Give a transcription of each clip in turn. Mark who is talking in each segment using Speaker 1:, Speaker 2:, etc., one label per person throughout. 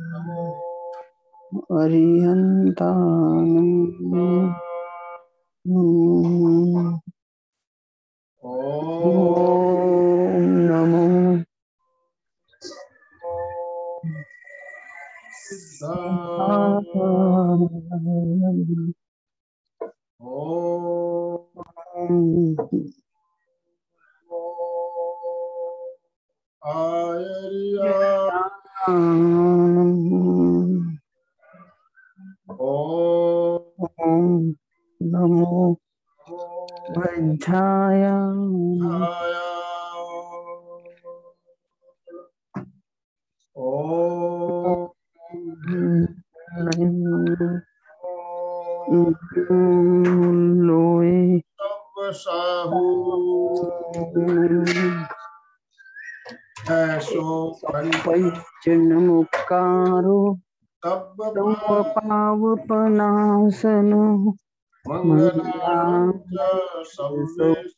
Speaker 1: नमो
Speaker 2: अरिहन्तानम् ॐ नमो नमो वज्राय लोए
Speaker 1: साहू ऐसो
Speaker 2: पंचनमुकारो
Speaker 1: तब
Speaker 2: पावपनाशनो
Speaker 1: मंगलार्थ संवेश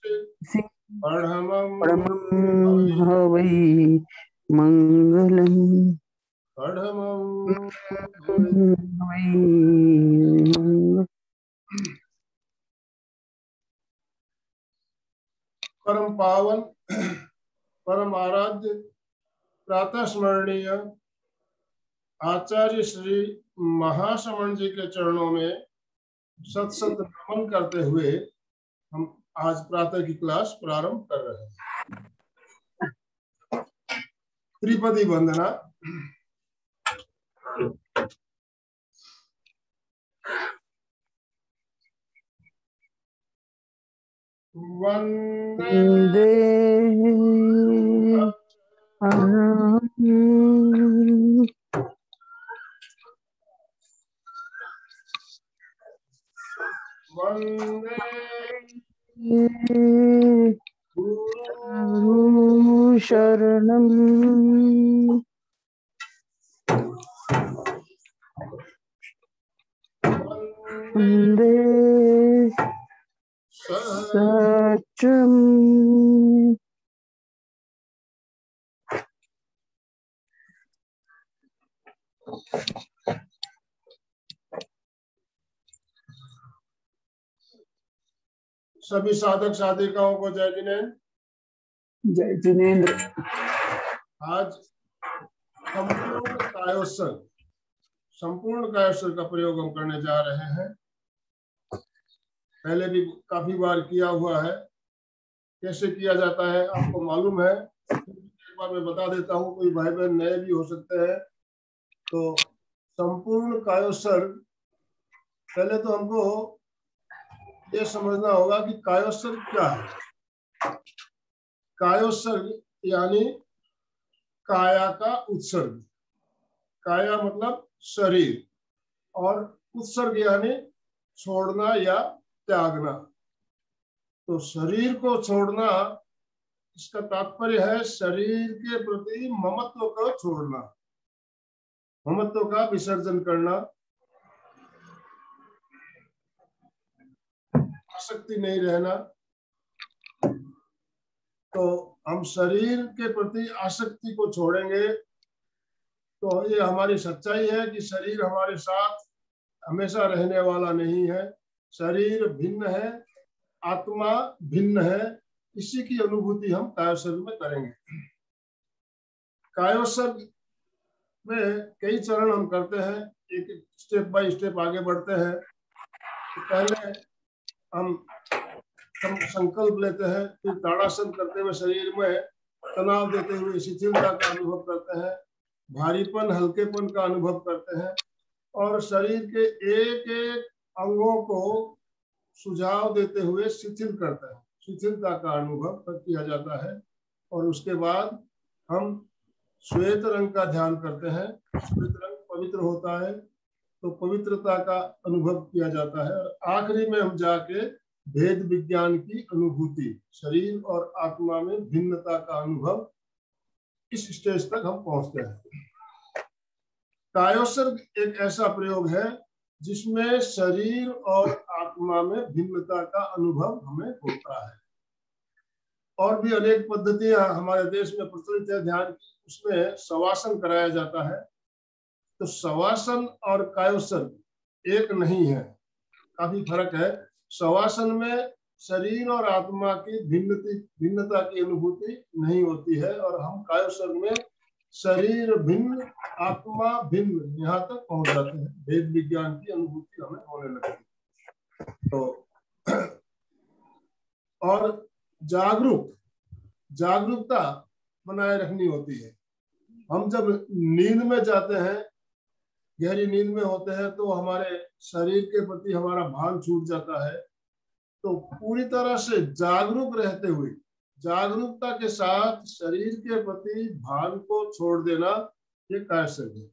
Speaker 2: परमं हवै मंगलम्
Speaker 1: परम पावन परम आराध्य प्रातः स्मरणीय आचार्य श्री महाश्रवण जी के चरणों में सत सत नमन करते हुए हम आज प्रातः की क्लास प्रारंभ कर रहे हैं। त्रिपदी वंदना।
Speaker 2: वंदे गुरु शरणम् वंदे सत्यम्
Speaker 1: सभी साधक साधिकाओं को जय जिनेन्द्र।
Speaker 2: जय जिनेन्द्र।
Speaker 1: आज संपूर्ण कायोत्सर्ग का प्रयोग हम करने जा रहे हैं। पहले भी काफी बार किया हुआ है। कैसे किया जाता है आपको मालूम है, एक बार मैं बता देता हूँ, कोई भाई बहन नए भी हो सकते हैं। तो संपूर्ण कायोत्सर्ग, पहले तो हमको ये समझना होगा कि कायोत्सर्ग क्या है। कायोत्सर्ग यानी काया का उत्सर्ग। काया मतलब शरीर और उत्सर्ग यानी छोड़ना या त्यागना। तो शरीर को छोड़ना, इसका तात्पर्य है शरीर के प्रति ममत्व को छोड़ना, ममत्व का विसर्जन करना, आसक्ति नहीं रहना। तो हम शरीर के प्रति आसक्ति को छोड़ेंगे तो ये हमारी सच्चाई है कि शरीर हमारे साथ हमेशा रहने वाला नहीं है। शरीर भिन्न है, आत्मा भिन्न है। इसी की अनुभूति हम कायोत्सर्ग में करेंगे। कायोत्सर्ग में कई चरण हम करते हैं, एक स्टेप बाय स्टेप आगे बढ़ते हैं। तो पहले हम संकल्प लेते हैं, फिर ताड़ासन करते हुए शरीर में तनाव देते हुए शिथिलता का अनुभव करते हैं, भारीपन हल्केपन का अनुभव करते हैं और शरीर के एक एक अंगों को सुझाव देते हुए शिथिल करते हैं। शिथिलता का अनुभव किया जाता है और उसके बाद हम श्वेत रंग का ध्यान करते हैं। श्वेत रंग पवित्र होता है, तो पवित्रता का अनुभव किया जाता है और आखिरी में हम जाके भेद विज्ञान की अनुभूति, शरीर और आत्मा में भिन्नता का अनुभव, इस स्टेज तक हम पहुंचते हैं। कायोत्सर्ग एक ऐसा प्रयोग है जिसमें शरीर और आत्मा में भिन्नता का अनुभव हमें होता है और भी अनेक पद्धतियां हमारे देश में प्रचलित है ध्यान की, उसमें शवासन कराया जाता है। तो शवासन और कायोसन एक नहीं है, काफी फर्क है। शवासन में शरीर और आत्मा की भिन्नता की अनुभूति नहीं होती है, और हम कायोसन में शरीर भिन्न आत्मा भिन्न यहाँ तक पहुंच जाते हैं, भेद विज्ञान की अनुभूति हमें होने लगती है। तो और जागरूकता बनाए रखनी होती है। हम जब नींद में जाते हैं, गहरी नींद में होते हैं, तो हमारे शरीर के प्रति हमारा भान छूट जाता है। तो पूरी तरह से जागरूक रहते हुए, जागरूकता के साथ शरीर के प्रति भान को छोड़ देना, ये कायसर्ग है।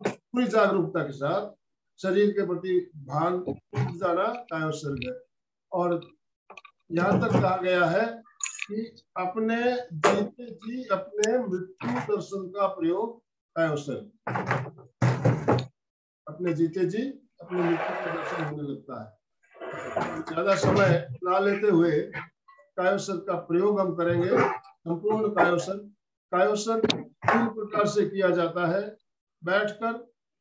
Speaker 1: पूरी जागरूकता के साथ शरीर के प्रति भान छूट जाना कायसर्ग है। और यहाँ तक कहा गया है कि अपने जीते जी अपने मृत्यु दर्शन का प्रयोग कायोसर्ग, अपने जीते जी अपने मृत्यु का दर्शन होने लगता है। ज्यादा समय ना लेते हुए कायोसर्ग का प्रयोग हम करेंगे। संपूर्ण कायोसर्ग 3 प्रकार से किया जाता है: बैठकर,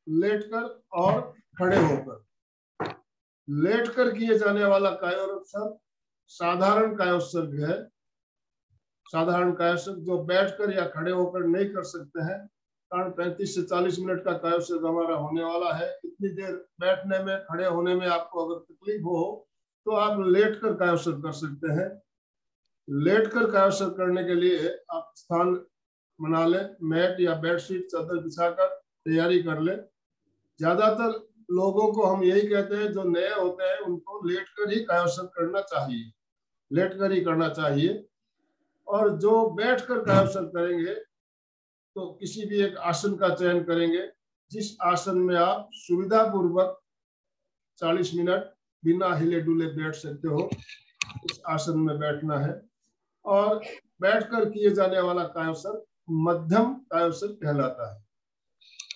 Speaker 1: लेटकर और खड़े होकर। लेटकर किए जाने वाला कायोसर्ग साधारण कायोसर्ग है। साधारण कायोसर्ग जो बैठकर या खड़े होकर नहीं कर सकते हैं, कारण 35 से 40 मिनट का कायोसर्ग हमारा होने वाला है। इतनी देर बैठने में, खड़े होने में आपको अगर तकलीफ हो तो आप लेटकर कायोसर्ग कर सकते हैं। लेटकर कायोसर्ग करने के लिए आप स्थान बना लें, मैट या बेडशीट चादर बिछाकर तैयारी कर लें। ज्यादातर लोगों को हम यही कहते हैं, जो नए होते हैं उनको लेटकर ही कायोसर्ग करना चाहिए, लेटकर ही करना चाहिए। और जो बैठकर कायोसर्ग करेंगे तो किसी भी एक आसन का चयन करेंगे, जिस आसन में आप सुविधा पूर्वक 40 मिनट बिना हिले डुले बैठ सकते हो, उस आसन में बैठना है। और बैठकर किए जाने वाला कायोसर्ग मध्यम कायोसर्ग कहलाता है।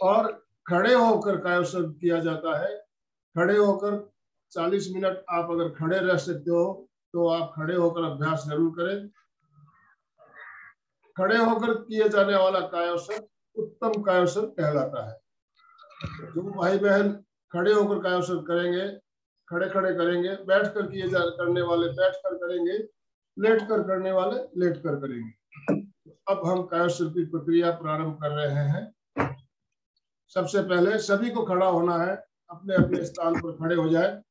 Speaker 1: और खड़े होकर कायोसर्ग किया जाता है। खड़े होकर 40 मिनट आप अगर खड़े रह सकते हो तो आप खड़े होकर अभ्यास जरूर करें। खड़े होकर किए जाने वाला कायोसर्ग उत्तम कायोसर्ग कहलाता है। जो भाई बहन खड़े होकर कायोसर्ग करेंगे, खड़े खड़े करेंगे, बैठकर करने वाले बैठकर करेंगे, लेटकर करने वाले लेटकर करेंगे। अब हम कायोसर्ग की प्रक्रिया प्रारंभ कर रहे हैं। सबसे पहले सभी को खड़ा होना है, अपने अपने स्थान पर खड़े हो जाए।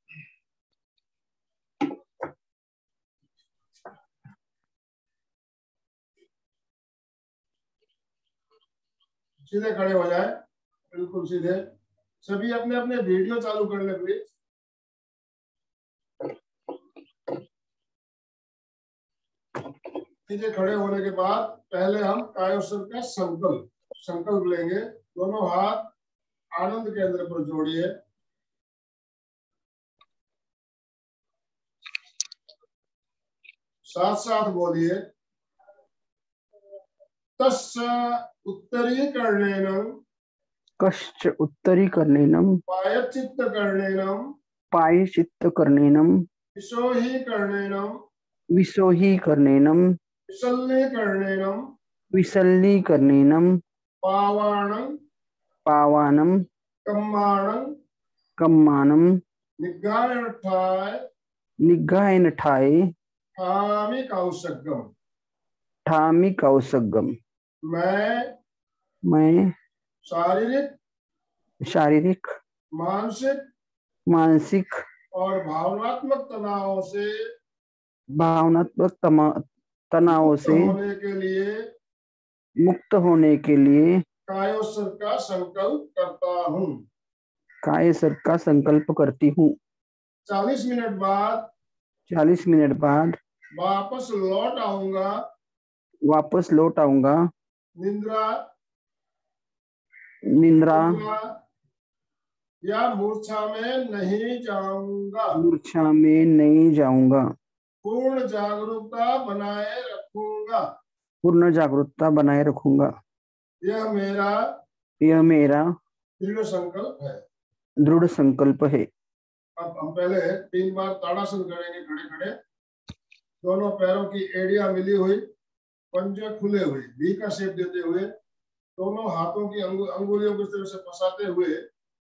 Speaker 1: सीधे खड़े हो जाए, बिल्कुल सीधे। सभी अपने अपने वीडियो चालू कर ले प्लीज। सीधे खड़े होने के बाद पहले हम कायोसर्ग का संकल्प लेंगे। दोनों हाथ आनंद केंद्र पर जोड़िए। साथ साथ बोलिए। तस्य उत्तरीकरणेन
Speaker 2: कश्च उत्तरीकरणेन
Speaker 1: पायचित्तकरणेन विशोहीकरणेन
Speaker 2: विसल्लीकरणेन पावानं कम्मानं निग्घायनठाय ठामि कौसगम। मैं शारीरिक, मानसिक
Speaker 1: और भावनात्मक
Speaker 2: तनावों से मुक्त होने के लिए
Speaker 1: कायोसर्ग का संकल्प करता हूँ।
Speaker 2: कायोसर्ग का संकल्प करती हूँ।
Speaker 1: 40 मिनट बाद वापस लौट आऊंगा। निद्रा या मूर्छा में नहीं जाऊंगा। पूर्ण जागरूकता बनाए रखूंगा। यह मेरा दृढ़ संकल्प है। अब हम पहले 3 बार ताड़ासन करेंगे खड़े खड़े। दोनों पैरों की एड़ियां मिली हुई, पंजे खुले हुए, वी का शेप देते हुए, दोनों हाथों की अंगुलियों को इस तरह से फंसाते हुए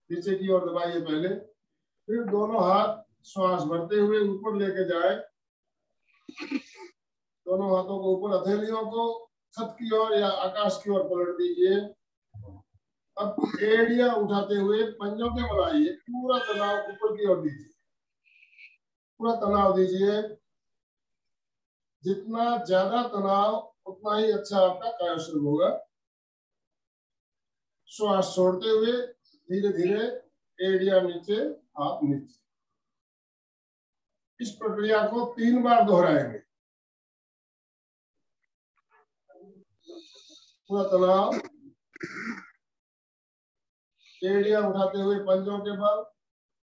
Speaker 1: नीचे की ओर दबाइए पहले, फिर दोनों हाथ श्वास भरते हुए ऊपर लेके जाए, दोनों हाथों को ऊपर, हथेलियों को छत की ओर या आकाश की ओर पलट दीजिए। अब एड़ियां उठाते हुए पंजों के बल आइए, पूरा तनाव ऊपर की ओर दीजिए, पूरा तनाव दीजिए। जितना ज्यादा तनाव उतना ही अच्छा आपका कायासन होगा। श्वास छोड़ते हुए धीरे धीरे एड़ियां नीचे, हाथ नीचे। इस प्रक्रिया को 3 बार दोहराएंगे। पूरा तनाव, एड़ियां उठाते हुए पंजों के बल,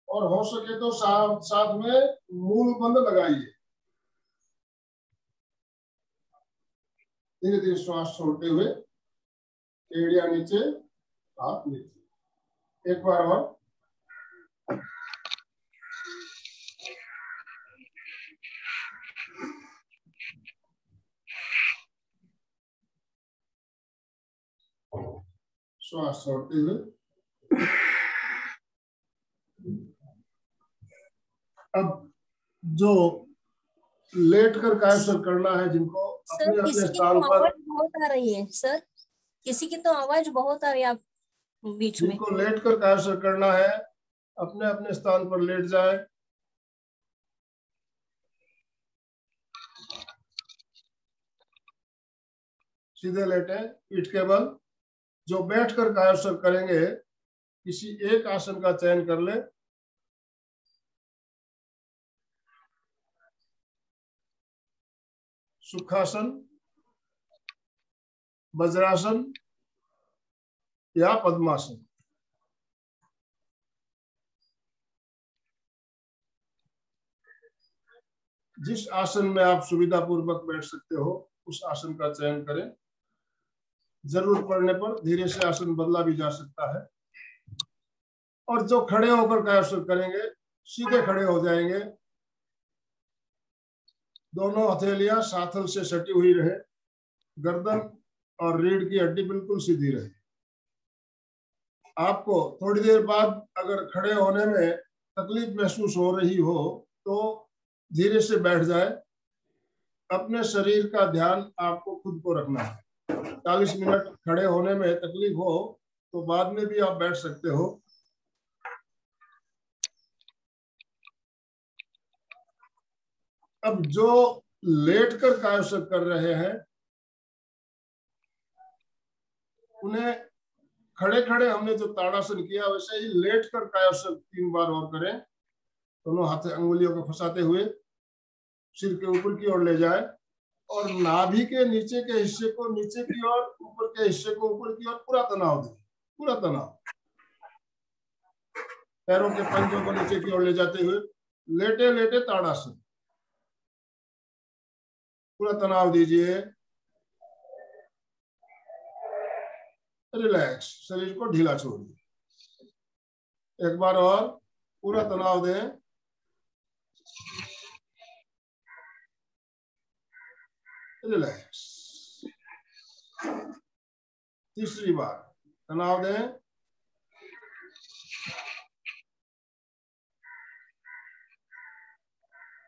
Speaker 1: और हो सके तो साथ में मूल बंद लगाइए। धीरे धीरे श्वास छोड़ते हुए एड़ियां नीचे, हाथ नीचे। एक बार और। श्वास छोड़ते हुए। अब जो लेट कर कायासन करना है, जिनको अपने अपने स्थान पर,
Speaker 3: बहुत आ रही है सर, किसी की तो आवाज बहुत आ रही है आप बीच में।
Speaker 1: जिनको लेट कर कायासन करना है अपने अपने स्थान पर लेट जाए। सीधे लेटे, पीठ के बल। जो बैठकर कायासन करेंगे किसी एक आसन का चयन कर ले। सुखासन, वज्रासन या पद्मासन। जिस आसन में आप सुविधा पूर्वक बैठ सकते हो उस आसन का चयन करें। जरूरत पड़ने पर धीरे से आसन बदला भी जा सकता है। और जो खड़े होकर कायासन करेंगे सीधे खड़े हो जाएंगे। दोनों हथेलियां साथल से सटी हुई रहे, गर्दन और रीढ़ की हड्डी बिल्कुल सीधी रहे। आपको थोड़ी देर बाद अगर खड़े होने में तकलीफ महसूस हो रही हो तो धीरे से बैठ जाए। अपने शरीर का ध्यान आपको खुद को रखना है। 40 मिनट खड़े होने में तकलीफ हो तो बाद में भी आप बैठ सकते हो। अब जो लेट कर कायासन कर रहे हैं उन्हें खड़े खड़े हमने जो ताड़ासन किया वैसे ही लेट कर कायासन 3 बार और करें। दोनों हाथ अंगुलियों को फंसाते हुए सिर के ऊपर की ओर ले जाए और नाभि के नीचे के हिस्से को नीचे की ओर, ऊपर के हिस्से को ऊपर की ओर पूरा तनाव दें, पूरा तनाव। पैरों के पंजों को नीचे की ओर ले जाते हुए लेटे लेटे ताड़ासन, पूरा तनाव दीजिए। रिलैक्स, शरीर को ढीला छोड़िए। एक बार और पूरा तनाव दें। रिलैक्स। तीसरी बार तनाव दें।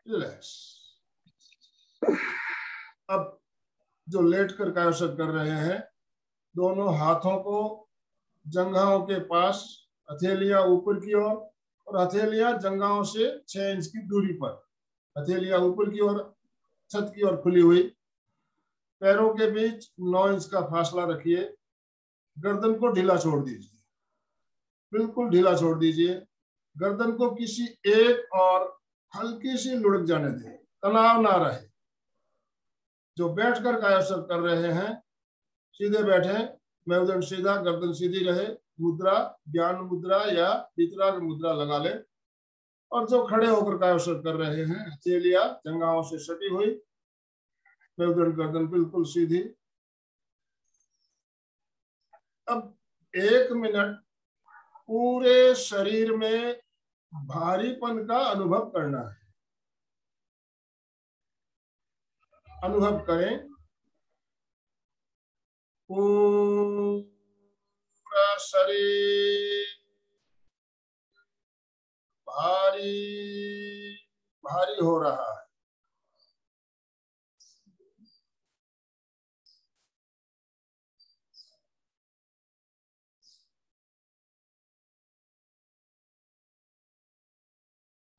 Speaker 1: रिलैक्स। अब जो लेट कर कायासन कर रहे हैं दोनों हाथों को जंघाओं के पास, हथेलियां ऊपर की ओर और हथेलियां जंघाओं से 6 इंच की दूरी पर, हथेलियां ऊपर की ओर, छत की ओर खुली हुई। पैरों के बीच 9 इंच का फासला रखिए। गर्दन को ढीला छोड़ दीजिए, बिल्कुल ढीला छोड़ दीजिए। गर्दन को किसी एक और हल्की सी लुढ़क जाने दें, तनाव ना रहे। जो बैठकर कायासन कर रहे हैं सीधे बैठे, मेरुदंड सीधा, गर्दन सीधी रहे। मुद्रा ज्ञान मुद्रा या वितराग मुद्रा लगा ले। और जो खड़े होकर कायासन कर रहे हैं हथेलियां जंघाओं से सटी हुई, मेरुदंड गर्दन बिल्कुल सीधी। अब 1 मिनट पूरे शरीर में भारीपन का अनुभव करना है। अनुभव करें पूरा शरीर भारी भारी हो रहा है।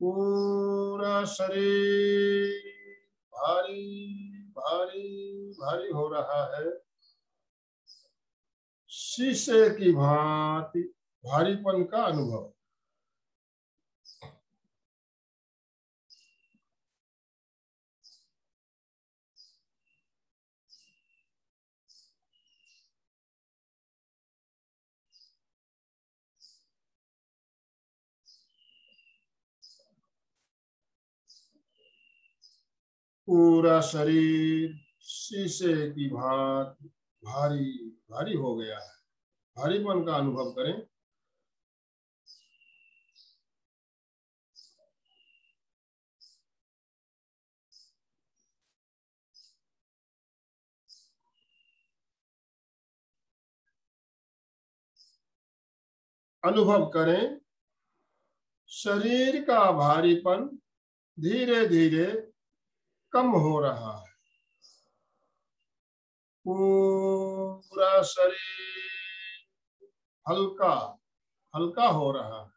Speaker 1: पूरा शरीर भारी भारी भारी हो रहा है। शीशे की भांति भारीपन का अनुभव। पूरा शरीर शीशे की भांति भारी भारी हो गया है। भारीपन का अनुभव करें। अनुभव करें शरीर का भारीपन धीरे धीरे कम हो रहा है। पूरा शरीर हल्का हल्का हो रहा है।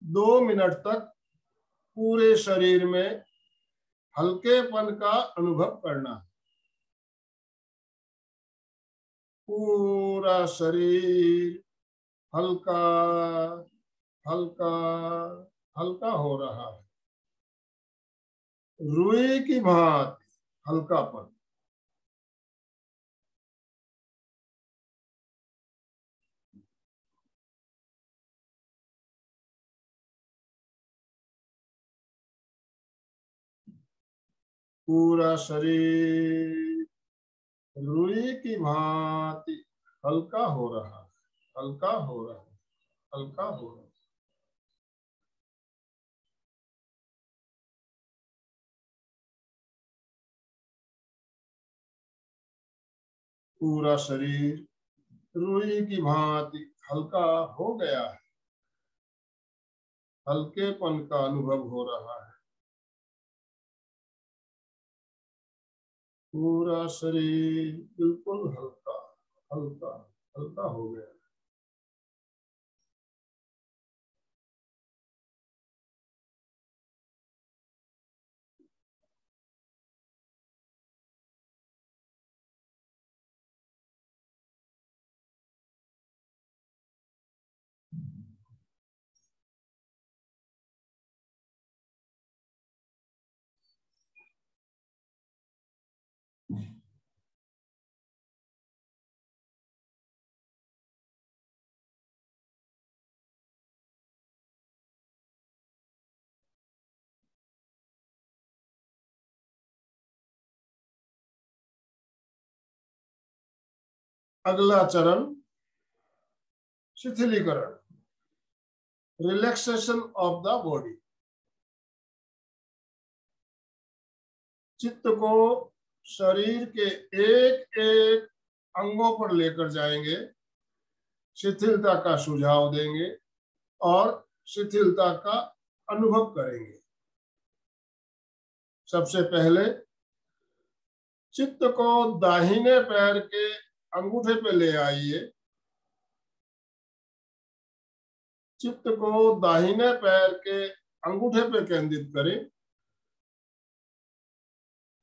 Speaker 1: 2 मिनट तक पूरे शरीर में हल्केपन का अनुभव करना है। पूरा शरीर हल्का हल्का हल्का हो रहा है। रुई की भांति हल्कापन। पूरा शरीर रुई की भांति हल्का हो रहा है। हल्का हो रहा है। हल्का हो रहा है। पूरा शरीर रुई की भांति हल्का हो गया है। हल्केपन का अनुभव हो रहा है। पूरा शरीर बिल्कुल हल्का हल्का हल्का हो गया। अगला चरण शिथिलीकरण, रिलैक्सेशन ऑफ द बॉडी। चित्त को शरीर के एक एक अंगों पर लेकर जाएंगे, शिथिलता का सुझाव देंगे और शिथिलता का अनुभव करेंगे। सबसे पहले चित्त को दाहिने पैर के अंगूठे पे ले आइए। चित्त को दाहिने पैर के अंगूठे पे केंद्रित करें।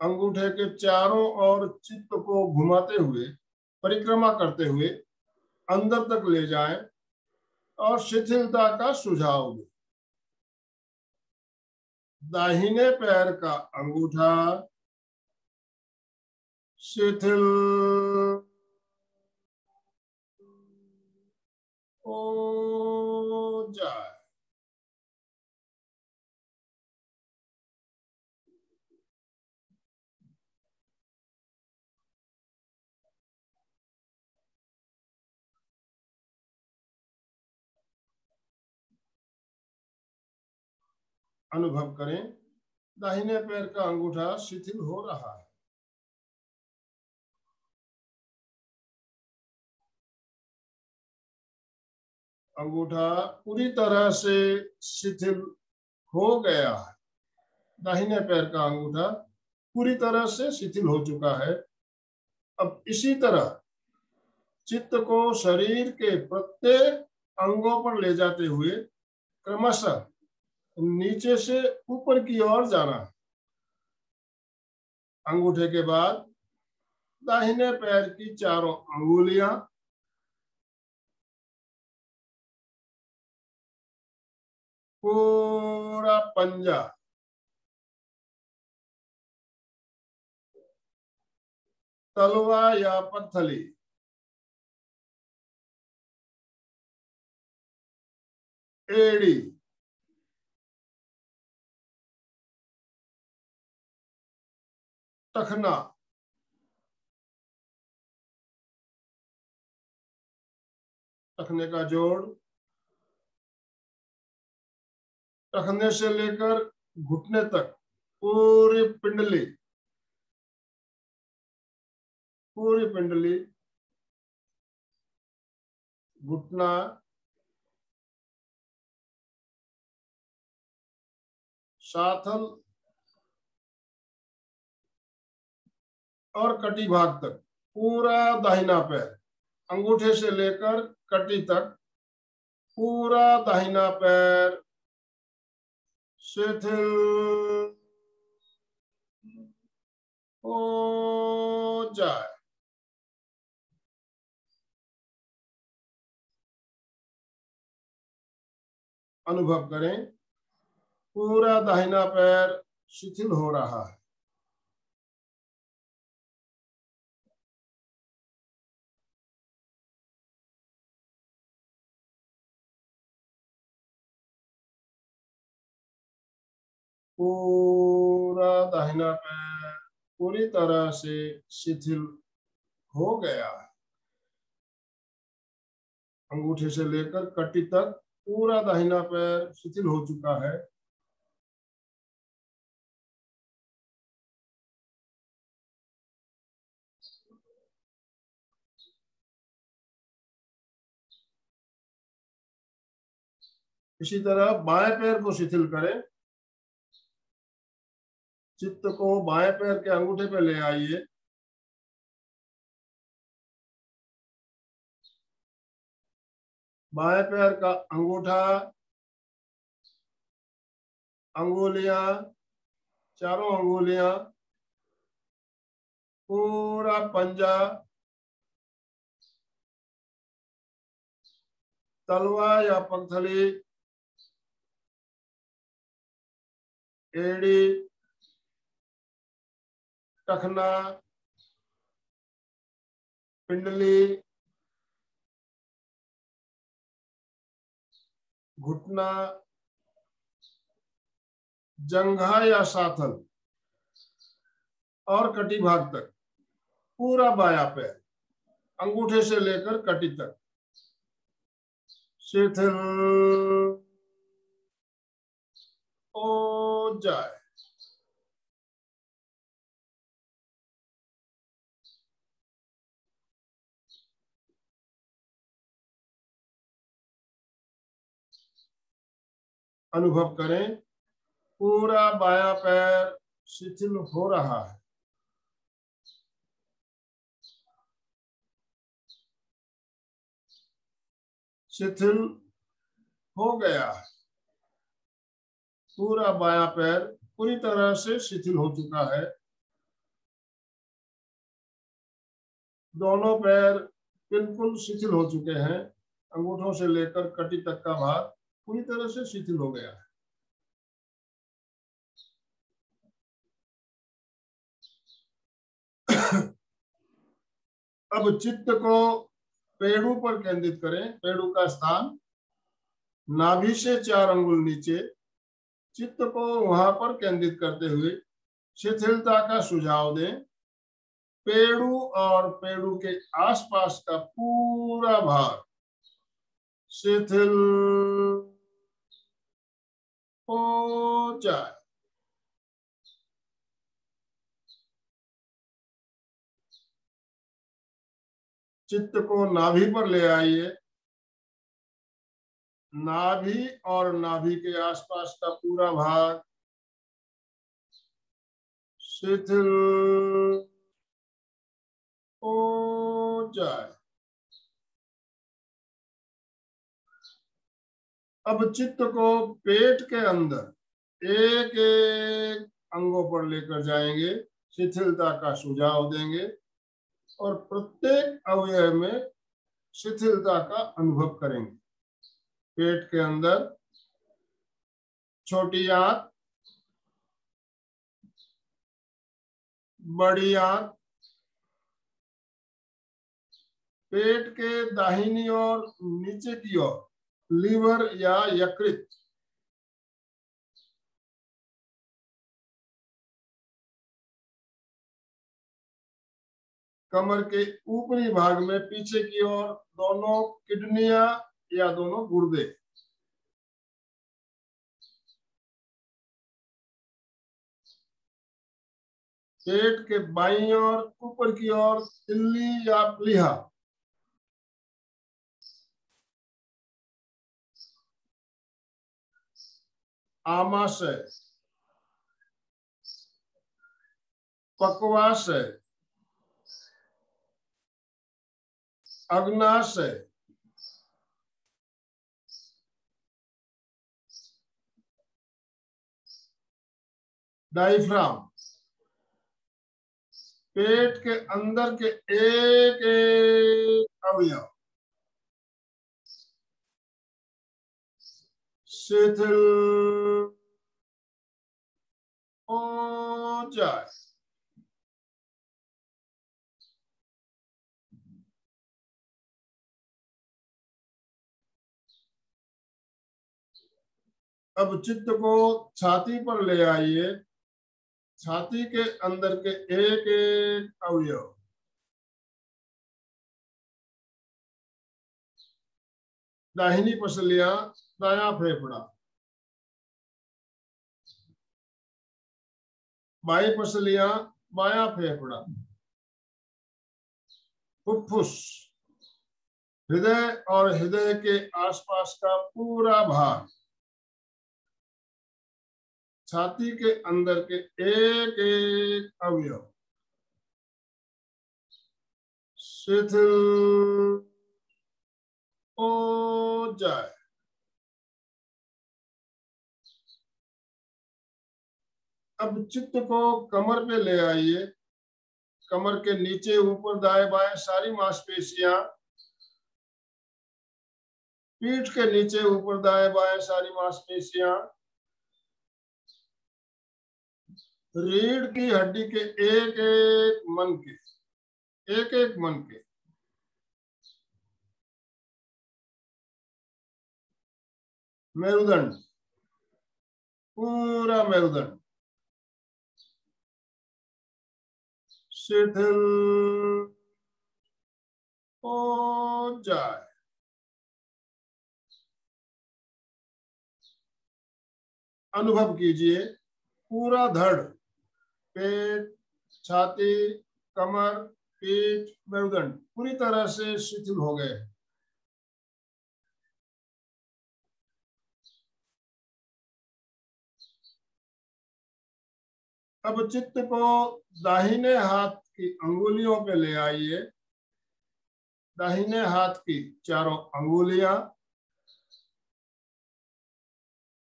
Speaker 1: अंगूठे के चारों ओर चित्त को घुमाते हुए, परिक्रमा करते हुए अंदर तक ले जाएं और शिथिलता का सुझाव दें। दाहिने पैर का अंगूठा शिथिल हो जाए। अनुभव करें दाहिने पैर का अंगूठा शिथिल हो रहा है। अंगूठा पूरी तरह से शिथिल हो गया है। दाहिने पैर का अंगूठा पूरी तरह से शिथिल हो चुका है। अब इसी तरह चित्त को शरीर के प्रत्येक अंगों पर ले जाते हुए क्रमशः नीचे से ऊपर की ओर जाना है। अंगूठे के बाद दाहिने पैर की चारों अंगुलियां, पूरा पंजा, तलवा या पत्थली, एड़ी, टखना, टखने का जोड़, टखने से लेकर घुटने तक पूरी पिंडली, पूरी पिंडली, घुटना, साथल और कटी भाग तक पूरा दाहिना पैर, अंगूठे से लेकर कटी तक पूरा दाहिना पैर शिथिल हो जाए। अनुभव करें, पूरा दाहिना पैर शिथिल हो रहा है। पूरा दाहिना पैर पूरी तरह से शिथिल हो गया है। अंगूठे से लेकर कटी तक पूरा दाहिना पैर शिथिल हो चुका है। इसी तरह बाएं पैर को शिथिल करें। चित्त को बाएं पैर के अंगूठे पे ले आइए। बाएं पैर का अंगूठा, अंगुलियां, चारों अंगुलियां, पूरा पंजा, तलवा या पंखली, एड़ी, टखना, पिंडली, घुटना, जंघा या साथल और कटी भाग तक पूरा बायां पैर, अंगूठे से लेकर कटी तक शिथिल हो जाए। अनुभव करें, पूरा बायां पैर शिथिल हो रहा है। शिथिल हो गया है। पूरा बायां पैर पूरी तरह से शिथिल हो चुका है। दोनों पैर बिल्कुल शिथिल हो चुके हैं। अंगूठों से लेकर कटी तक का भाग पूरी तरह से शिथिल हो गया है। अब चित्त को पेड़ू पर केंद्रित करें। पेड़ू का स्थान नाभि से 4 अंगुल नीचे। चित्त को वहां पर केंद्रित करते हुए शिथिलता का सुझाव दें। पेड़ू और पेड़ू के आसपास का पूरा भाग शिथिल हो जाए। चित्त को नाभि पर ले आइए। नाभि और नाभि के आसपास का पूरा भाग शिथिल हो जाए। अब चित्त को पेट के अंदर एक एक अंगों पर लेकर जाएंगे, शिथिलता का सुझाव देंगे और प्रत्येक अवयव में शिथिलता का अनुभव करेंगे। पेट के अंदर छोटी आंत, बड़ी आंत, पेट के दाहिनी और नीचे की ओर लीवर या यकृत, कमर के ऊपरी भाग में पीछे की ओर दोनों किडनियां या दोनों गुर्दे, पेट के बाईं ओर ऊपर की ओर तिल्ली या प्लीहा, आमाशय, पक्वाशय, अग्नाशय, डायफ्राम, पेट के अंदर के एक एक अवयव शिथिल हो जाए। अब चित्त को छाती पर ले आइए। छाती के अंदर के एक एक अवयव दाहिनी पसलियां, दायां फेफड़ा, बाई पसलियां, बायां फेफड़ा, फुफ्फुस, हृदय और हृदय के आसपास का पूरा भाग, छाती के अंदर के एक एक अवयव शिथिल हो जाए। अब चित्त को कमर पे ले आइए। कमर के नीचे ऊपर दाएं बाएं सारी मांसपेशियां, पीठ के नीचे ऊपर दाएं बाएं सारी मांसपेशियां, रीढ़ की हड्डी के एक एक मन के, एक एक मन के, मेरुदंड, पूरा मेरुदंड शिथिल हो जाए। अनुभव कीजिए पूरा धड़, पेट, छाती, कमर, पीठ, मेरुदंड पूरी तरह से शिथिल हो गए। अब चित्त को दाहिने हाथ की अंगुलियों पे ले आइए। दाहिने हाथ की चारों अंगुलियां,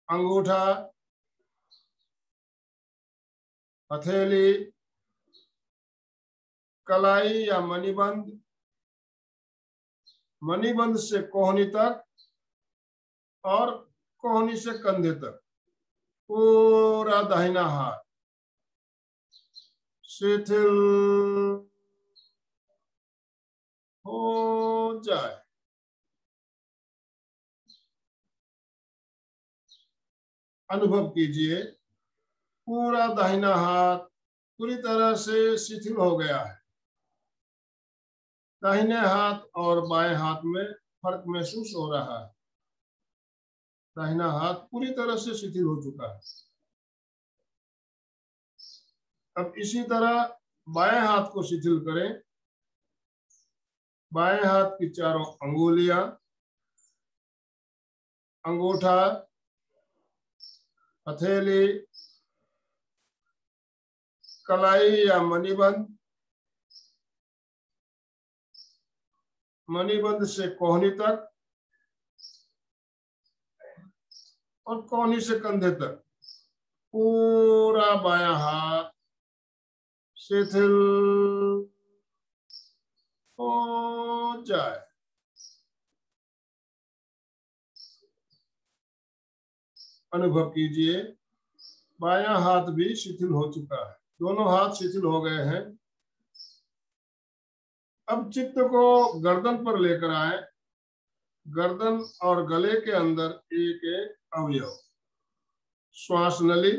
Speaker 1: अंगूठा, हथेली, कलाई या मणिबंध, मणिबंध से कोहनी तक और कोहनी से कंधे तक पूरा दाहिना हाथ शिथिल हो जाए। अनुभव कीजिए पूरा दाहिना हाथ पूरी तरह से शिथिल हो गया है। दाहिने हाथ और बाएं हाथ में फर्क महसूस हो रहा है। दाहिना हाथ पूरी तरह से शिथिल हो चुका है। अब इसी तरह बाएं हाथ को शिथिल करें। बाएं हाथ की चारों अंगुलियां, अंगूठा, हथेली, कलाई या मणिबंध, मणिबंध से कोहनी तक और कोहनी से कंधे तक पूरा बायां हाथ शिथिल हो जाए। अनुभव कीजिए बायां हाथ भी शिथिल हो चुका है, दोनों हाथ शिथिल हो गए हैं। अब चित्त को गर्दन पर लेकर आए। गर्दन और गले के अंदर एक एक अवयव, श्वास नली,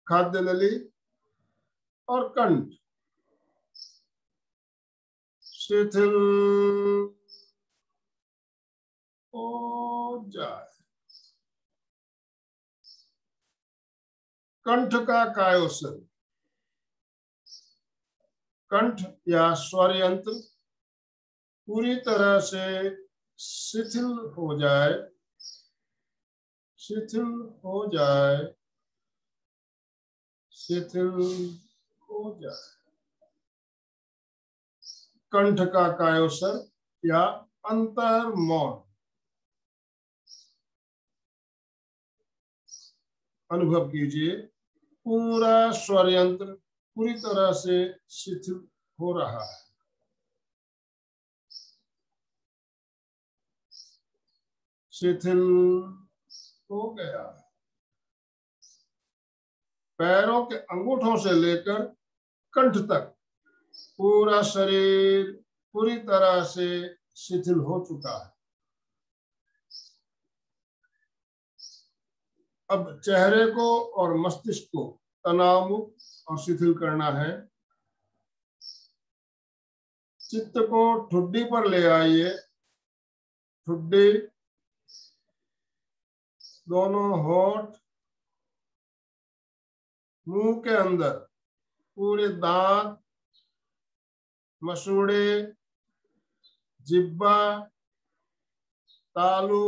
Speaker 1: खाद्य नली और कंठ शिथिल हो जाए। कंठ का कायोत्सर्ग, कंठ या स्वर यंत्र पूरी तरह से शिथिल हो जाए, शिथिल हो जाए, शिथिल हो जाए। कंठ का कायोत्सर्ग या अंतर मौन। अनुभव कीजिए पूरा स्वर यंत्र पूरी तरह से शिथिल हो रहा है। शिथिल हो गया। पैरों के अंगूठों से लेकर कंठ तक पूरा शरीर पूरी तरह से शिथिल हो चुका है। अब चेहरे को और मस्तिष्क को तनाव मुक्त और शिथिल करना है। चित्त को ठुड्डी पर ले आइए। ठुड्डी, दोनों होंठ, मुंह के अंदर पूरे दांत, मसूड़े, जिब्बा, तालू,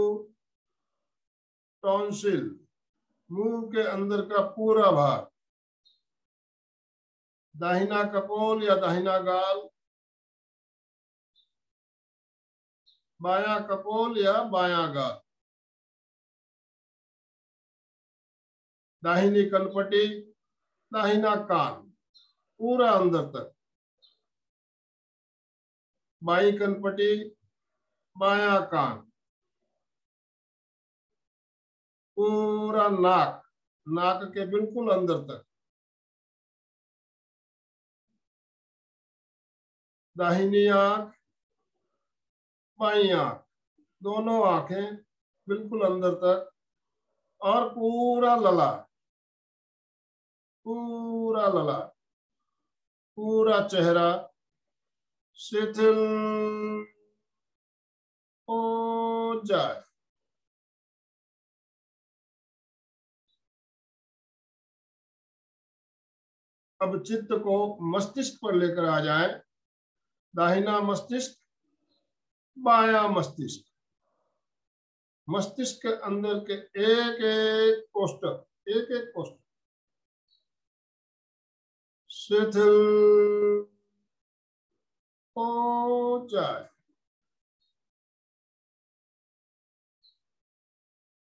Speaker 1: टॉन्सिल, मुंह के अंदर का पूरा भाग, दाहिना कपोल या दाहिना गाल, बायां कपोल या बायां गाल, दाहिनी कनपटी, दाहिना कान पूरा अंदर तक, बाई कनपटी, बायां कान, पूरा नाक, नाक के बिल्कुल अंदर तक, दाहिनी आंख, बाई आंख, दोनों आंखें बिल्कुल अंदर तक और पूरा ललाट, पूरा ललाट, पूरा चेहरा शिथिल हो जाए। अब चित्त को मस्तिष्क पर लेकर आ जाए। दाहिना मस्तिष्क, बायां मस्तिष्क, मस्तिष्क के अंदर के एक एक कोष्ठक, एक एक कोष्ठक शिथिल हो जाए।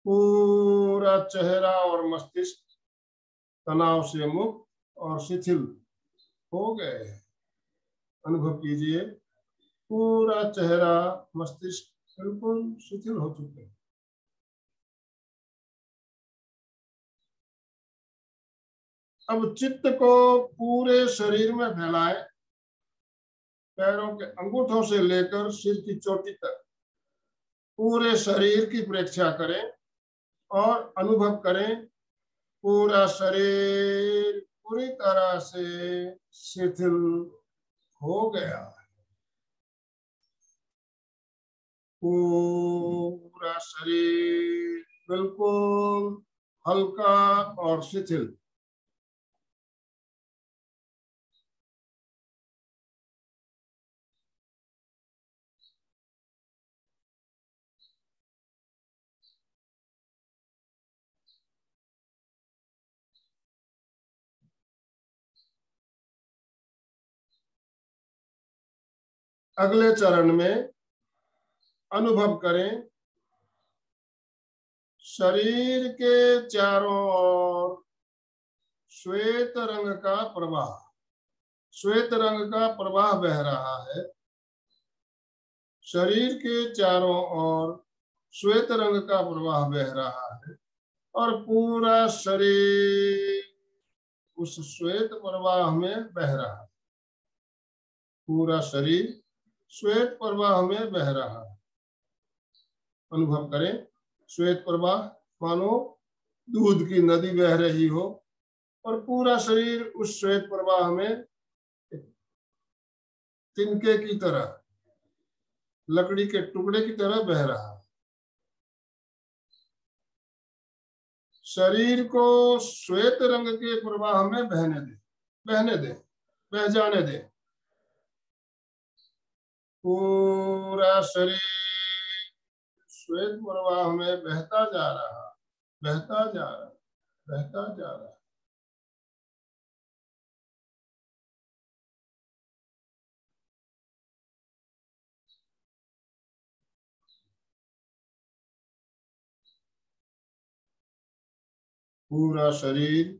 Speaker 1: पूरा चेहरा और मस्तिष्क तनाव से मुक्त और शिथिल हो गए। अनुभव कीजिए पूरा चेहरा, मस्तिष्क बिल्कुल शिथिल हो चुके हैं। अब चित्त को पूरे शरीर में फैलाए। पैरों के अंगूठों से लेकर सिर की चोटी तक पूरे शरीर की प्रेक्षा करें और अनुभव करें पूरा शरीर पूरी तरह से शिथिल हो गया। पूरा शरीर बिल्कुल हल्का और शिथिल। अगले चरण में अनुभव करें शरीर के चारों ओर श्वेत रंग का प्रवाह, श्वेत रंग का प्रवाह बह रहा है। शरीर के चारों ओर श्वेत रंग का प्रवाह बह रहा है और पूरा शरीर उस श्वेत प्रवाह में बह रहा है। पूरा शरीर श्वेत प्रवाह में बह रहा है। अनुभव करें श्वेत प्रवाह मानो दूध की नदी बह रही हो और पूरा शरीर उस श्वेत प्रवाह में तिनके की तरह, लकड़ी के टुकड़े की तरह बह रहा है। शरीर को श्वेत रंग के प्रवाह में बहने दे, बह जाने दे। पूरा शरीर श्वेत प्रवाह में बहता जा रहा, बहता जा रहा, बहता जा रहा। पूरा शरीर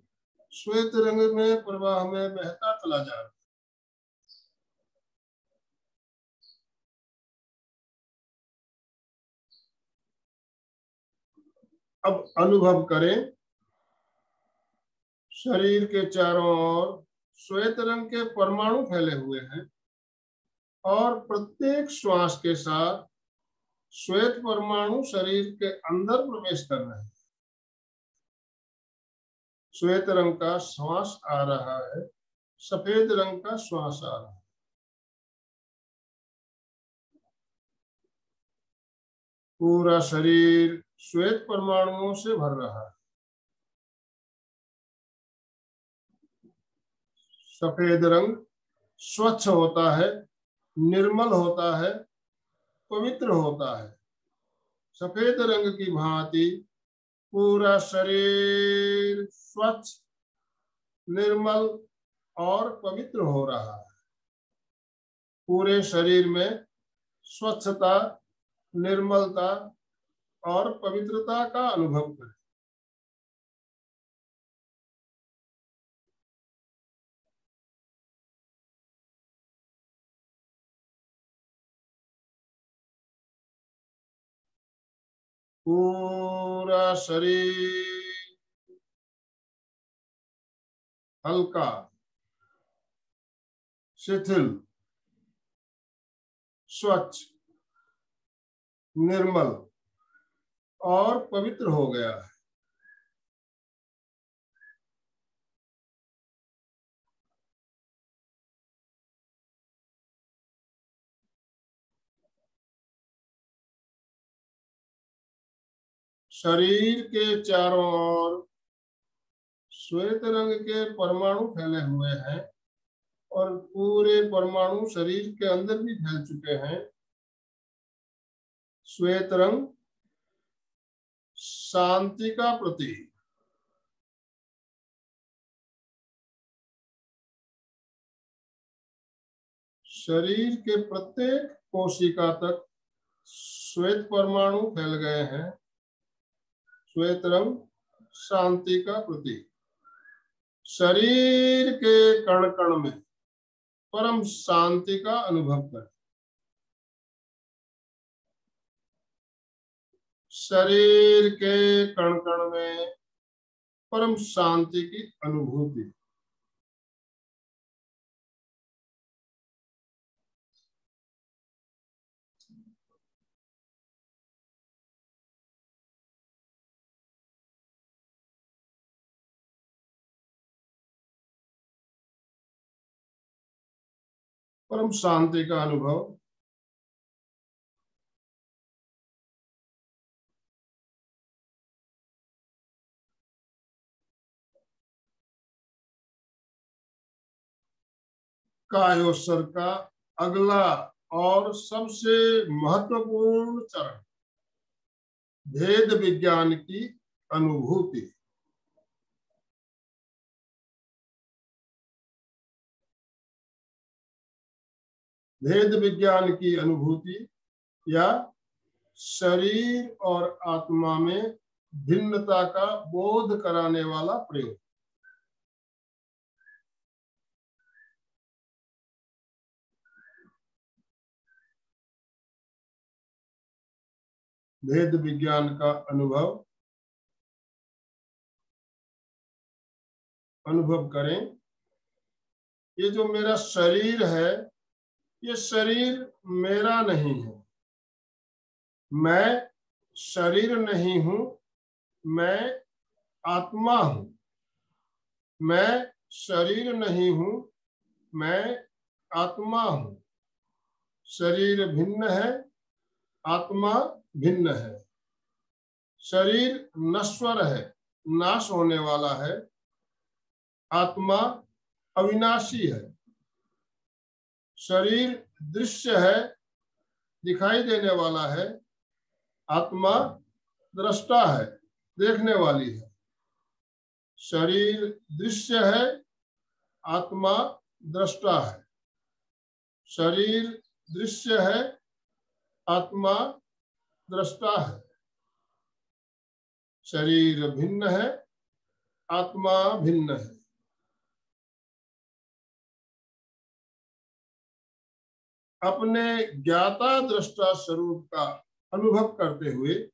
Speaker 1: श्वेत रंग में प्रवाह में बहता चला जा रहा। अब अनुभव करें शरीर के चारों ओर श्वेत रंग के परमाणु फैले हुए हैं और प्रत्येक श्वास के साथ श्वेत परमाणु शरीर के अंदर प्रवेश कर रहे हैं। श्वेत रंग का श्वास आ रहा है, सफेद रंग का श्वास आ रहा है। पूरा शरीर श्वेत परमाणुओं से भर रहा है। सफेद रंग स्वच्छ होता है, निर्मल होता है, पवित्र होता है। सफेद रंग की भांति पूरा शरीर स्वच्छ, निर्मल और पवित्र हो रहा है। पूरे शरीर में स्वच्छता, निर्मलता और पवित्रता का अनुभव करें। पूरा शरीर हल्का, शिथिल, स्वच्छ, निर्मल और पवित्र हो गया है। शरीर के चारों ओर श्वेत रंग के परमाणु फैले हुए हैं और पूरे परमाणु शरीर के अंदर भी फैल चुके हैं। श्वेत रंग शांति का प्रतीक। शरीर के प्रत्येक कोशिका तक श्वेत परमाणु फैल गए हैं। श्वेत रंग शांति का प्रतीक। शरीर के कण कण में परम शांति का अनुभव करें। शरीर के कण कण में परम शांति की अनुभूति। परम शांति का अनुभव। कायोत्सर्ग का अगला और सबसे महत्वपूर्ण चरण भेद विज्ञान की अनुभूति। भेद विज्ञान की अनुभूति या शरीर और आत्मा में भिन्नता का बोध कराने वाला प्रयोग। भेद विज्ञान का अनुभव करें। ये जो मेरा शरीर है, ये शरीर मेरा नहीं है। मैं शरीर नहीं हूं, मैं आत्मा हूं। मैं शरीर नहीं हूं, मैं आत्मा हूं। शरीर भिन्न है, आत्मा भिन्न है। शरीर नश्वर है, नाश होने वाला है। आत्मा अविनाशी है। शरीर दृश्य है, दिखाई देने वाला है। आत्मा दृष्टा है, देखने वाली है। शरीर दृश्य है, आत्मा दृष्टा है। शरीर दृश्य है, आत्मा दृष्टा है। शरीर भिन्न है, आत्मा भिन्न है। अपने ज्ञाता दृष्टा स्वरूप का अनुभव करते हुए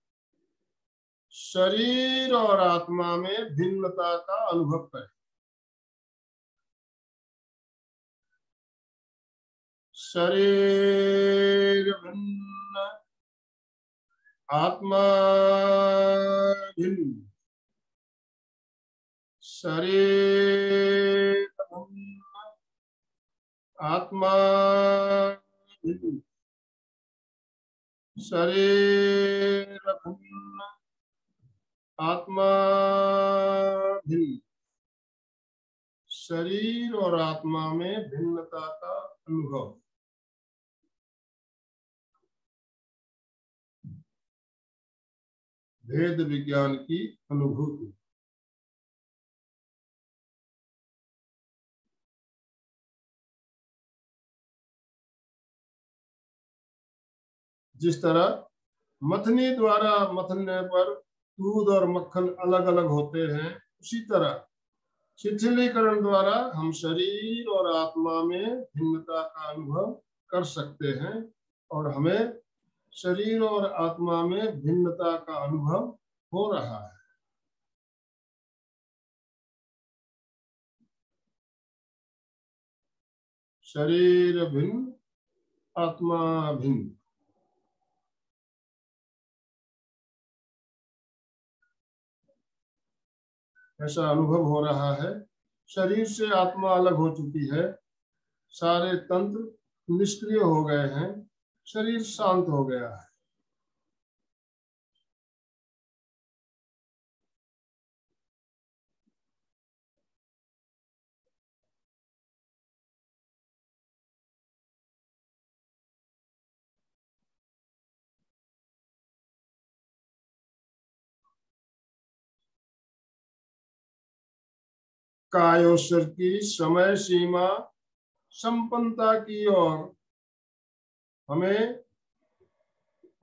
Speaker 1: शरीर और आत्मा में भिन्नता का अनुभव करें। शरीर भिन्न, आत्मा भिन्न। शरीर भिन्न, आत्मा भिन्न। शरीर भिन्न, आत्मा भिन्न। शरीर और आत्मा में भिन्नता का अनुभव। भेद विज्ञान की अनुभूति। जिस तरह मथनी द्वारा मथने पर दूध और मक्खन अलग अलग होते हैं, उसी तरह शिथिलीकरण द्वारा हम शरीर और आत्मा में भिन्नता का अनुभव कर सकते हैं और हमें शरीर और आत्मा में भिन्नता का अनुभव हो रहा है। शरीर भिन्न, आत्मा भिन्न। ऐसा अनुभव हो रहा है। शरीर से आत्मा अलग हो चुकी है। सारे तंत्र निष्क्रिय हो गए हैं। शरीर शांत हो गया है। कायोत्सर्ग की समय सीमा संपन्नता की ओर हमें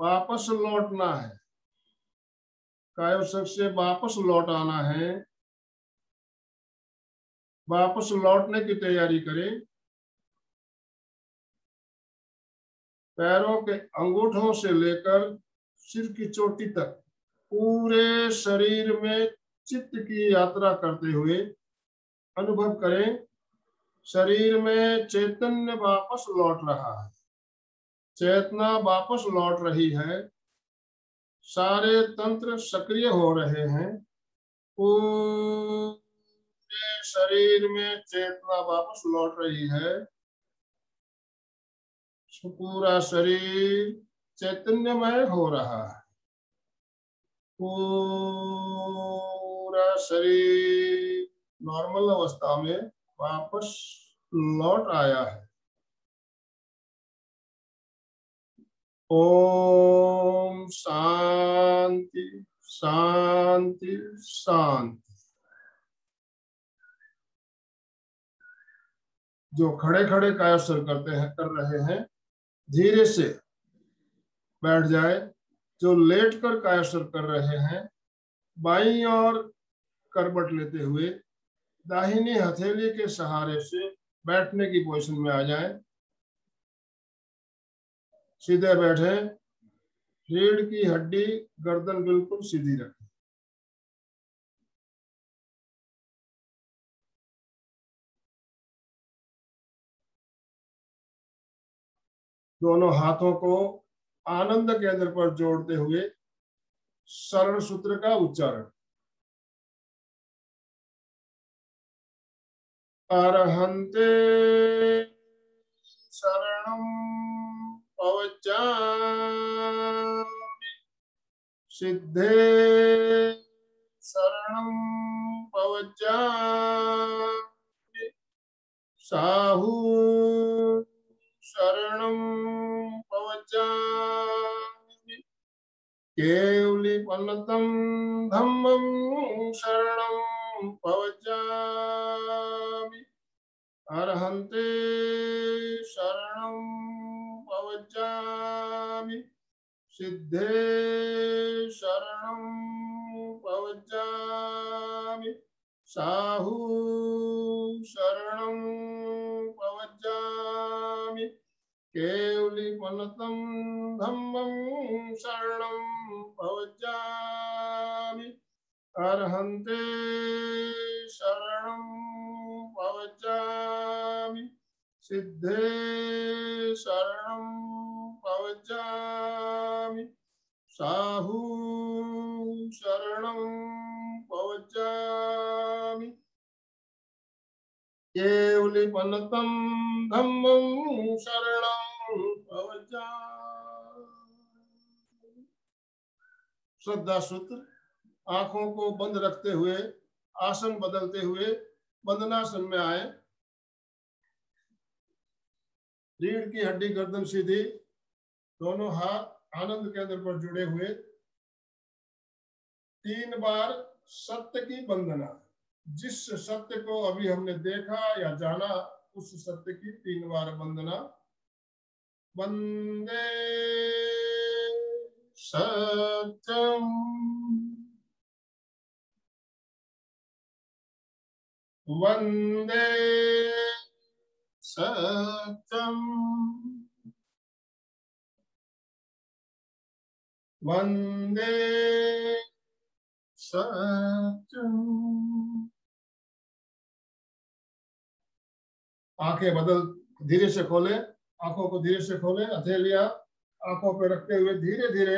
Speaker 1: वापस लौटना है। कायोत्सर्ग से वापस लौट आना है। वापस लौटने की तैयारी करें। पैरों के अंगूठों से लेकर सिर की चोटी तक पूरे शरीर में चित्त की यात्रा करते हुए अनुभव करें। शरीर में चैतन्य वापस लौट रहा है। चेतना वापस लौट रही है। सारे तंत्र सक्रिय हो रहे हैं। पूरे शरीर में चेतना वापस लौट रही है। पूरा शरीर चैतन्यमय हो रहा है। पूरा शरीर नॉर्मल अवस्था में वापस लौट आया है। ओम शांति शांति शांति। जो खड़े खड़े कायोत्सर्ग कर रहे हैं, धीरे से बैठ जाए। जो लेट कर कायासर कर रहे हैं बाईं ओर करवट लेते हुए दाहिनी हथेली के सहारे से बैठने की पोजीशन में आ जाए। सीधे बैठे, रीढ़ की हड्डी गर्दन बिल्कुल सीधी रखें। दोनों हाथों को आनंद केंद्र पर जोड़ते हुए शरण सूत्र का उच्चारण। अरहन्ते शरणं पवज्जामि, सिद्धे शरणं पवज्जामि, साहू शरणं पवज्जामि, केवलीपन्नतं धम्मं शरणं पवज्जामि, अरहन्ते शरणं पवज्जामि, सिद्धे शरणं पवज्जामि, साहू शरणं पवज्जामि, केवलीपन्नतं धम्मं शरणं पवज्जामि, अरहन्ते शरणं पवज्जामि, सिद्धे शरणं पवज्जामि, साहू शरणं पवज्जामि, केवलीपन्नतं धम्मं शरणं पवज्जामि। श्रद्धा सूत्र। आंखों को बंद रखते हुए आसन बदलते हुए बंदनासन में आए। रीढ़ की हड्डी गर्दन सीधी, दोनों हाथ आनंद केंद्र पर जुड़े हुए। 3 बार सत्य की वंदना। जिस सत्य को अभी हमने देखा या जाना उस सत्य की 3 बार वंदना। वंदे सत्यम, वंदे सत्यम, वंदे सत्यम। आंखें बदल धीरे से खोले, आंखों को धीरे से खोले। हथेलियां आंखों पे रखते हुए धीरे धीरे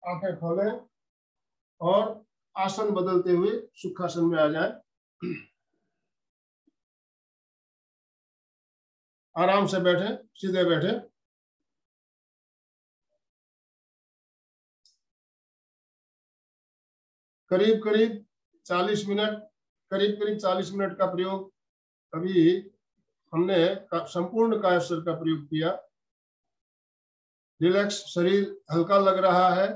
Speaker 1: आंखें खोले और आसन बदलते हुए सुखासन में आ जाए। आराम से बैठे, सीधे बैठे। करीब करीब 40 मिनट, करीब करीब 40 मिनट का प्रयोग अभी हमने संपूर्ण कायासर का प्रयोग किया। रिलैक्स, शरीर हल्का लग रहा है,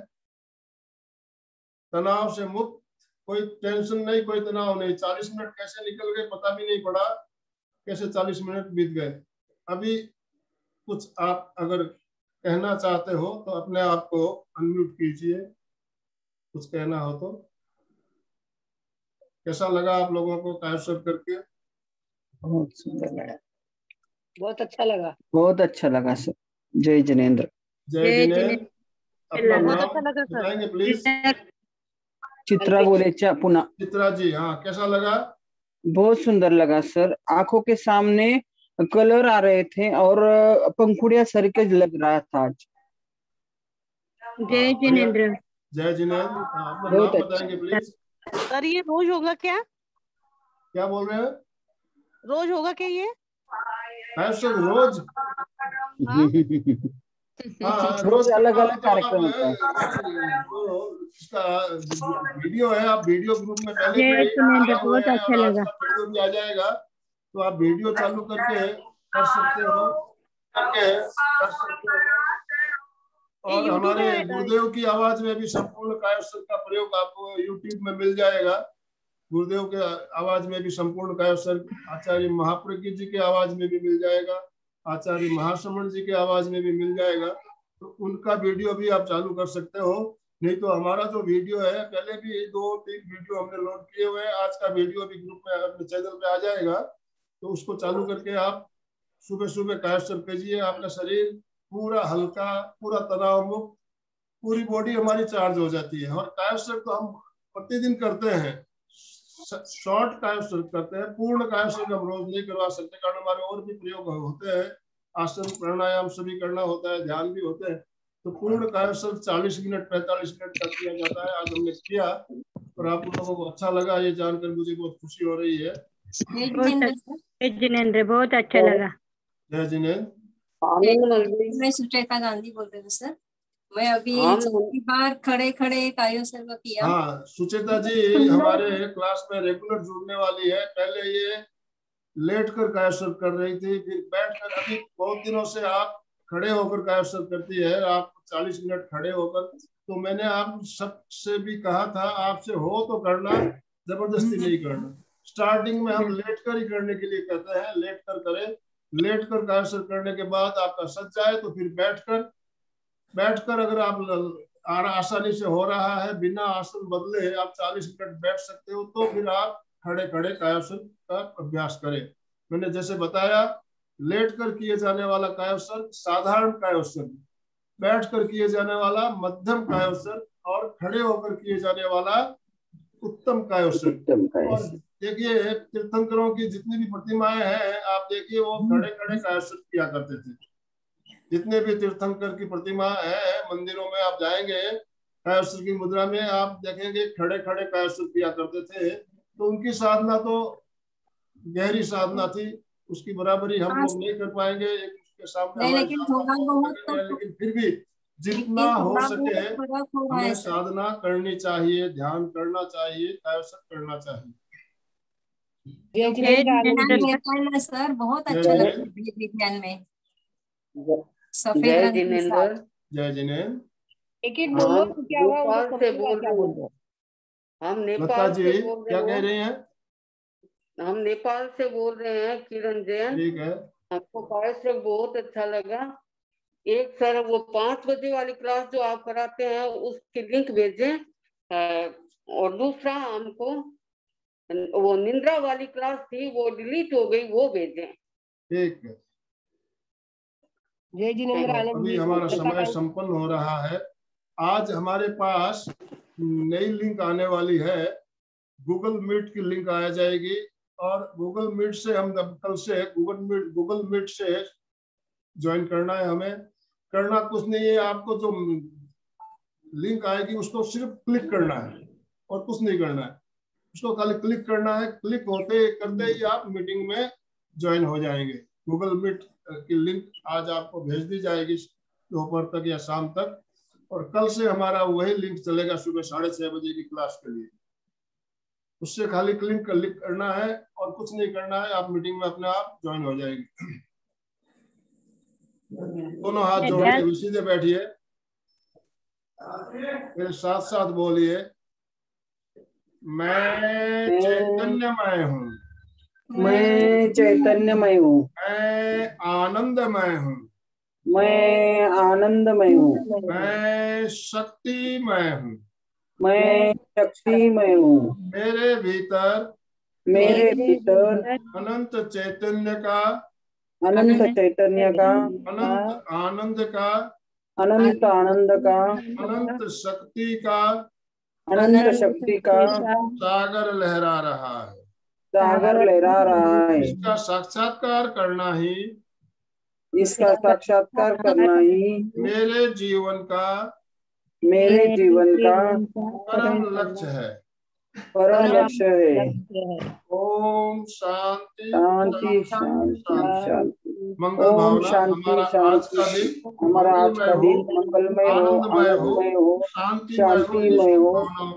Speaker 1: तनाव से मुक्त, कोई टेंशन नहीं, कोई तनाव नहीं। 40 मिनट कैसे निकल गए पता भी नहीं पड़ा, कैसे 40 मिनट बीत गए। अभी कुछ आप अगर कहना चाहते हो तो अपने आप को अनम्यूट कीजिए, कुछ कहना हो तो। कैसा लगा आप लोगों को कायासर करके?
Speaker 2: बहुत सुंदर लगा,
Speaker 4: बहुत अच्छा लगा,
Speaker 2: बहुत अच्छा लगा सर। जय जिनेंद्र।
Speaker 1: जय जिनेंद्र। अपना
Speaker 4: बहुत
Speaker 1: नाम
Speaker 4: अच्छा लगा सर।
Speaker 1: बताएंगे प्लीज?
Speaker 2: चित्रा गोरेचा पुना।
Speaker 1: चित्रा जी, हाँ, कैसा लगा?
Speaker 2: बहुत सुंदर लगा सर। आंखों के सामने कलर आ रहे थे और पंखुड़िया सर के लग रहा था आज।
Speaker 4: जय जिनेंद्र।
Speaker 1: जय जिनेंद्र। अपना
Speaker 2: बहुत
Speaker 1: नाम
Speaker 2: अच्छा।
Speaker 1: बताएंगे प्लीज?
Speaker 4: सर ये रोज होगा क्या?
Speaker 1: क्या बोल रहे हैं?
Speaker 4: रोज होगा क्या ये?
Speaker 1: कायासर रोज?
Speaker 4: हाँ?
Speaker 1: हाँ,
Speaker 2: रोज अलग अलग
Speaker 1: तो आप
Speaker 2: कार्यक्रम होता है।
Speaker 1: तो इसका वीडियो है, आप वीडियो ग्रुप में पहले
Speaker 4: जय
Speaker 1: भी
Speaker 4: जिनेंद्र,
Speaker 1: आए हुए
Speaker 4: बहुत
Speaker 1: हैं
Speaker 4: अच्छा
Speaker 1: और आज
Speaker 4: लगा।
Speaker 1: का वीडियो भी आ जाएगा, तो आप वीडियो चालू करके कर सकते हो, और
Speaker 4: यूट्यूब
Speaker 1: हमारे
Speaker 4: में
Speaker 1: गुरुदेव की आवाज में भी संपूर्ण कायासर का प्रयोग आपको यूट्यूब में मिल जाएगा। गुरुदेव के आवाज में भी संपूर्ण कायासर, आचार्य महाप्रज्ञ जी के आवाज में भी मिल जाएगा, आचार्य महाश्रमण जी की आवाज में भी मिल जाएगा, तो उनका वीडियो भी आप चालू कर सकते हो। नहीं तो हमारा जो वीडियो है, पहले भी 2-3 वीडियो हमने लोड किए हुए हैं, आज का वीडियो भी ग्रुप में अपने चैनल पे आ जाएगा, तो उसको चालू करके आप सुबह सुबह कायस्थ कीजिए। आपका शरीर पूरा हल्का, पूरा तनाव मुक्त, पूरी बॉडी हमारी चार्ज हो जाती है। और कायस्थ तो हम प्रतिदिन करते हैं, शॉर्ट कायस्थ करते हैं, पूर्ण कायस्थ हम रोज नहीं करवा सकते, कारण हमारे और भी प्रयोग होते हैं, आसन प्राणायाम सभी करना होता है, ध्यान भी होते हैं। तो पूर्ण कायस्थ 40 मिनट 45 मिनट तक किया जाता है। आज हमने किया और आप लोगों को अच्छा लगा, ये जानकर मुझे बहुत खुशी हो रही है।
Speaker 3: जय
Speaker 5: जिनेंद्र, बहुत अच्छा लगा।
Speaker 1: जय जिनेंद्र।
Speaker 3: मैं सुचेता गांधी बोल रही हूँ सर। मैं अभी चौथी बार खड़े खड़े कायोसर्ग किया।
Speaker 1: हाँ, सुचेता जी हमारे क्लास में रेगुलर जुड़ने वाली है। पहले ये लेट कर कायोसर्ग कर रही थी, फिर बैठ कर, अभी बहुत दिनों से आप खड़े होकर कायोसर्ग करती है, आप 40 मिनट खड़े होकर। तो मैंने आप सबसे भी कहा था, आपसे हो तो करना, जबरदस्ती नहीं करना। स्टार्टिंग में हम लेट कर ही करने के लिए कहते हैं, लेट कर करें। लेट कर कायोसर्ग करने के बाद आपका सज जाए तो फिर बैठकर अगर आप आसानी से हो रहा है, बिना आसन बदले आप 40 मिनट बैठ सकते हो, तो फिर आप खड़े खड़े कायोसर्ग का अभ्यास करें। मैंने जैसे बताया, लेट कर किए जाने वाला कायोसर्ग साधारण कायोसर्ग, बैठ कर किए जाने वाला मध्यम कायोसर्ग, और खड़े होकर किए जाने वाला उत्तम कायोसर्ग। और देखिए, तीर्थंकरों की जितनी भी प्रतिमाएं हैं, आप देखिए वो खड़े खड़े कायोसर्ग किया करते थे। जितने भी तीर्थंकर की प्रतिमा है मंदिरों में आप जाएंगे, कायोसर्ग की मुद्रा में आप देखेंगे खड़े खड़े कायोसर्ग किया करते थे। तो उनकी साधना तो गहरी साधना थी, उसकी बराबरी हम लोग नहीं कर पाएंगे एक उसके सामने।
Speaker 3: नहीं, लेकिन थोड़ा बहुत तो,
Speaker 1: लेकिन फिर भी जितना हो सके हमें साधना करनी चाहिए, ध्यान करना चाहिए, कायोसर्ग करना चाहिए।
Speaker 3: सर बहुत अच्छा लगता है विज्ञान में सफेद
Speaker 5: जय
Speaker 3: रंग के साथ।
Speaker 1: जय जिनेंद्र।
Speaker 4: लेकिन बोलो तो क्या हुआ,
Speaker 5: नेपाल से बोल रहे हैं। हम नेपाल से बोल
Speaker 1: क्या कह
Speaker 5: रहे
Speaker 1: रहे हैं?
Speaker 5: हैं। हम नेपाल से बोल रहे हैं, किरण जैन।
Speaker 1: ठीक है।
Speaker 5: हमको कायोसर्ग बहुत अच्छा लगा। एक सर वो 5 बजे वाली क्लास जो आप कराते हैं उसकी लिंक भेजें, और दूसरा हमको वो निंद्रा वाली क्लास थी, वो डिलीट हो गई, वो भेजें।
Speaker 1: ठीक है।
Speaker 4: जय जिनेंद्र आनंद
Speaker 1: अभी
Speaker 4: जी,
Speaker 1: हमारा समय संपन्न हो रहा है। आज हमारे पास नई लिंक आने वाली है, गूगल मीट की लिंक आ जाएगी, और गूगल मीट से हम कल से गूगल मीट से ज्वाइन करना है। हमें करना कुछ नहीं है, आपको जो लिंक आएगी उसको सिर्फ क्लिक करना है और कुछ नहीं करना है, उसको खाली क्लिक करना है। क्लिक होते करते ही आप मीटिंग में ज्वाइन हो जाएंगे। गूगल मीट की लिंक आज आपको भेज दी जाएगी दोपहर तक या शाम तक, और कल से हमारा वही लिंक चलेगा सुबह 6:30 बजे की क्लास के लिए। उससे खाली क्लिक करना है और कुछ नहीं करना है, आप मीटिंग में अपने आप ज्वाइन हो जाएगी। दोनों हाथ जोड़ के सीधे बैठिए, मेरे साथ साथ बोलिए, मैं चैतन्यमय हूँ।
Speaker 2: मैं चैतन्यमय हूँ।
Speaker 1: मैं आनंदमय हूँ।
Speaker 2: मैं आनंदमय हूँ।
Speaker 1: मैं शक्तिमय हूँ।
Speaker 2: मैं शक्तिमय हूँ।
Speaker 1: मेरे भीतर अनंत चैतन्य का,
Speaker 2: अनंत चैतन्य का,
Speaker 1: अनंत आनंद का,
Speaker 2: अनंत आनंद का,
Speaker 1: अनंत शक्ति का,
Speaker 2: अनंत शक्ति का
Speaker 1: सागर लहरा रहा है।
Speaker 2: सागर लहरा रहा है।
Speaker 1: इसका साक्षात्कार करना ही,
Speaker 2: इसका साक्षात्कार करना ही
Speaker 1: मेरे जीवन का परम लक्ष्य है।
Speaker 2: परम लक्ष्य है।
Speaker 1: ओम शांति
Speaker 2: शांति शांति शांति।
Speaker 1: मंगल
Speaker 2: ओम
Speaker 1: भावना।
Speaker 2: शांति
Speaker 1: हमारा आज का
Speaker 2: शांति।
Speaker 1: दिन
Speaker 2: हमारा आज का दिन मंगलमय हो, आनंदमय हो, शांतिमय हो,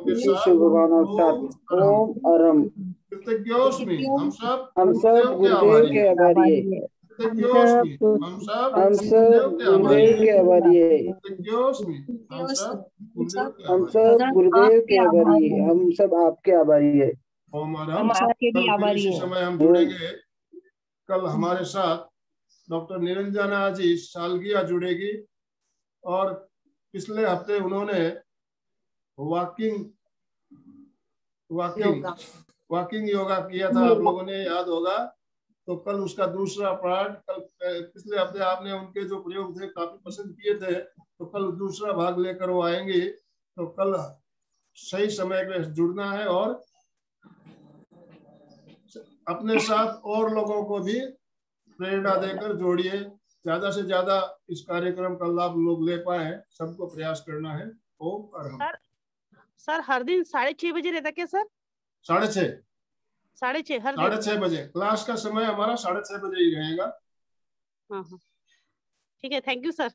Speaker 2: इसी शुभ भावनाओं के साथ। ओम अरम।
Speaker 1: कृतज्ञोस्मि। हम सब
Speaker 2: गुरुदेव के आभारी है।
Speaker 1: हम सब
Speaker 2: गुरुदेव के आभारी है। हम सब गुरुदेव के आभारी है। हम सब आपके आभारी है।
Speaker 1: ओम अरम। हम आपके भी आभारी हैं। समय हम जुड़ेंगे कल हमारे साथ डॉक्टर निरंजना जी सालगिया जुड़ेगी और पिछले हफ्ते उन्होंने वॉकिंग योगा किया था, आप लोगों ने याद होगा। तो कल उसका दूसरा पार्ट, कल पिछले हफ्ते आपने उनके जो प्रयोग थे काफी पसंद किए थे, तो कल दूसरा भाग लेकर वो आएंगे। तो कल सही समय पे जुड़ना है और अपने साथ और लोगों को भी प्रेरणा देकर जोड़िए। ज्यादा से ज्यादा इस कार्यक्रम का लाभ लोग ले पाए, सबको प्रयास करना है। ओम अरहम।
Speaker 6: सर हर दिन 6:30 बजे रहता क्या सर?
Speaker 1: 6:30
Speaker 6: 6:30 हर दिन?
Speaker 1: 6:30 बजे क्लास का समय हमारा 6:30 बजे ही रहेगा।
Speaker 6: हाँ, ठीक है, थैंक यू सर।